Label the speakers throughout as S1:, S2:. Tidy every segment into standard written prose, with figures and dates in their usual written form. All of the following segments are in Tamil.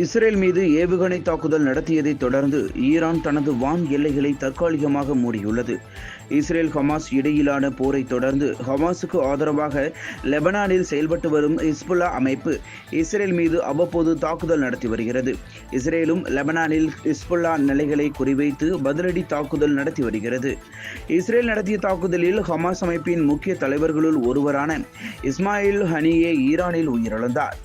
S1: இஸ்ரேல் மீது ஏவுகணை தாக்குதல் நடத்தியதை தொடர்ந்து ஈரான் தனது வான் எல்லைகளை தற்காலிகமாக மூடியுள்ளது. இஸ்ரேல் ஹமாஸ் இடையிலான போரை தொடர்ந்து ஹமாஸுக்கு ஆதரவாக லெபனானில் செயல்பட்டு வரும் ஹிஸ்புல்லா அமைப்பு இஸ்ரேல் மீது அவ்வப்போது தாக்குதல் நடத்தி வருகிறது. இஸ்ரேலும் லெபனானில் ஹிஸ்புல்லா நிலைகளை குறிவைத்து பதிலடி தாக்குதல் நடத்தி வருகிறது. இஸ்ரேல் நடத்திய தாக்குதலில் ஹமாஸ் அமைப்பின் முக்கிய தலைவர்களுள் ஒருவரான இஸ்மாயில் ஹனியே ஈரானில் உயிரிழந்தார்.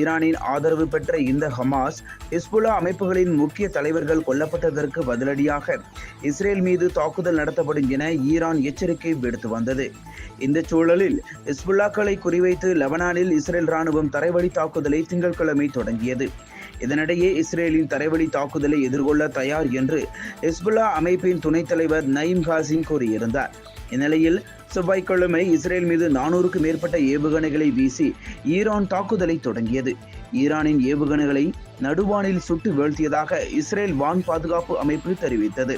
S1: ஈரானின் ஆதரவு பெற்ற இந்த ஹமாஸ் ஹிஸ்புல்லா அமைப்புகளின் முக்கிய தலைவர்கள் கொல்லப்பட்டதற்கு பதிலடியாக இஸ்ரேல் மீது தாக்குதல் நடத்தப்படும் என ஈரான் எச்சரிக்கை விடுத்து வந்தது. இந்த சூழலில் ஹிஸ்புல்லாக்களை குறிவைத்து லெபனானில் இஸ்ரேல் ராணுவம் தரைவழி தாக்குதலை திங்கட்கிழமை தொடங்கியது. இதனிடையே இஸ்ரேலின் தரைவழி தாக்குதலை எதிர்கொள்ள தயார் என்று ஹிஸ்புல்லா அமைப்பின் துணைத் தலைவர் நயீம் காசிம் கூறியிருந்தார். இந்நிலையில் செவ்வாய்க்கிழமை இஸ்ரேல் மீது 400க்கும் மேற்பட்ட ஏவுகணைகளை வீசி ஈரான் தாக்குதலை தொடங்கியது. ஈரானின் ஏவுகணைகளை நடுவானில் சுட்டு வீழ்த்தியதாக இஸ்ரேல் வான் பாதுகாப்பு அமைப்பு தெரிவித்தது.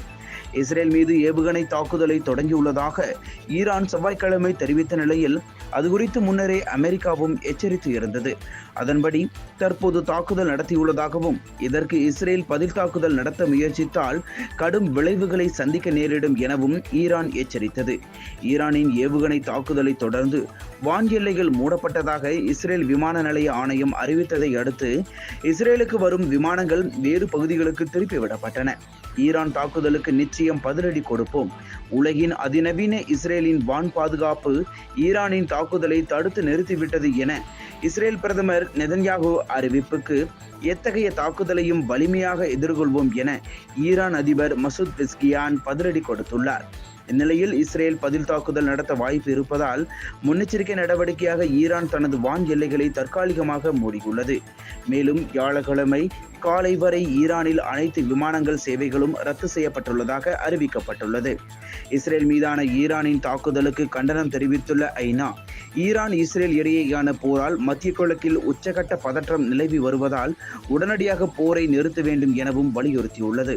S1: இஸ்ரேல் மீது ஏவுகணை தாக்குதலை தொடங்கியுள்ளதாக ஈரான் செவ்வாய்க்கிழமை தெரிவித்த நிலையில் அது குறித்து முன்னரே அமெரிக்காவும் எச்சரித்து இருந்தது. அதன்படி தற்போது தாக்குதல் நடத்தியுள்ளதாகவும் இதற்கு இஸ்ரேல் பதில் தாக்குதல் நடத்த முயற்சித்தால் கடும் விளைவுகளை சந்திக்க நேரிடும் எனவும் ஈரான் எச்சரித்தது. ஈரானின் ஏவுகணை தாக்குதலை தொடர்ந்து வான் எல்லைகள் மூடப்பட்டதாக இஸ்ரேல் விமான நிலைய ஆணையம் அறிவித்ததை அடுத்து இஸ்ரேலுக்கு வரும் விமானங்கள் வேறு பகுதிகளுக்கு திருப்பிவிடப்பட்டன. ஈரான் தாக்குதலுக்கு நிச்சயம் பதிலடி கொடுப்போம். உலகின் அதிநவீன இஸ்ரேலின் வான் பாதுகாப்பு ஈரானின் தாக்குதலை தடுத்து நிறுத்திவிட்டது என இஸ்ரேல் பிரதமர் நெதன்யாகு அறிவிப்புக்கு எத்தகைய தாக்குதலையும் வலிமையாக எதிர்கொள்வோம் என ஈரான் அதிபர் மசூத் பெஸ்கியான் பதிலடி கொடுத்துள்ளார். இந்நிலையில் இஸ்ரேல் பதில் தாக்குதல் நடத்த வாய்ப்பு இருப்பதால் முன்னெச்சரிக்கை நடவடிக்கையாக ஈரான் தனது வான் எல்லைகளை தற்காலிகமாக மூடியுள்ளது. மேலும் வியாழக்கிழமை காலை வரை ஈரானில் அனைத்து விமானங்கள் சேவைகளும் ரத்து செய்யப்பட்டுள்ளதாக அறிவிக்கப்பட்டுள்ளது. இஸ்ரேல் மீதான ஈரானின் தாக்குதலுக்கு கண்டனம் தெரிவித்துள்ள ஐநா, ஈரான் இஸ்ரேல் இடையேயான போரால் மத்திய கிழக்கில் உச்சகட்ட பதற்றம் நிலவி வருவதால் உடனடியாக போரை நிறுத்த வேண்டும் எனவும் வலியுறுத்தியுள்ளது.